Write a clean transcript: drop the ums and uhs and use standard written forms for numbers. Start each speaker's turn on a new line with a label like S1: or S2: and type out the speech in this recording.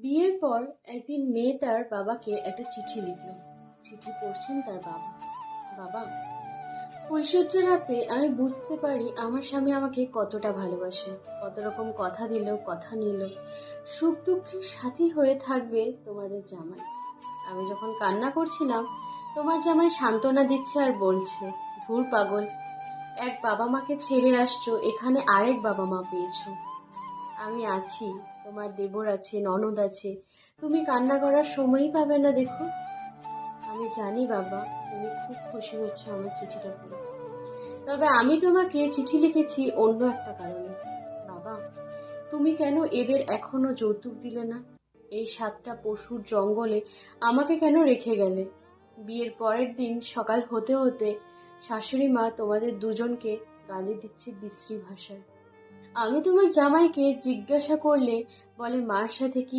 S1: বিয়ের পর একদিন মেয়ে তার বাবাকে একটা চিঠি লিখল। চিঠি পড়ছেন তার বাবা। বাবা, ফুলশয্যা রাতে আমি বুঝতে পারি আমার স্বামী আমাকে কতটা ভালোবাসে, কত রকম কথা দিল, কথা নিল। সুখ দুঃখের সাথী হয়ে থাকবে তোমাদের জামাই। আমি যখন কান্না করছিলাম, তোমার জামাই সান্ত্বনা দিচ্ছে আর বলছে, ধুর পাগল, এক বাবা মাকে ছেড়ে আসছো, এখানে আরেক বাবা মা পেয়েছো। আমি আছি, তোমার দেবর আছে, ননদ আছে, তুমি কান্না করার সময়ই পাবে না। দেখো, আমি জানি বাবা, তুমি খুব খুশি হচ্ছ আমার চিঠিটা পড়ে, তবে আমি তোমাকে চিঠি লিখেছি অন্য একটা কারণে। বাবা, তুমি কেন এদের এখনো যৌতুক দিলে না? এই 7টা পশুর জঙ্গলে আমাকে কেন রেখে গেলে? বিয়ের পরের দিন সকাল হতে হতে শাশুড়ি মা তোমাদের দুজনকে গালি দিচ্ছে বিশ্রী ভাষায়। আমি তোমার জামাইকে জিজ্ঞাসা করলে বলে মার সাথে কি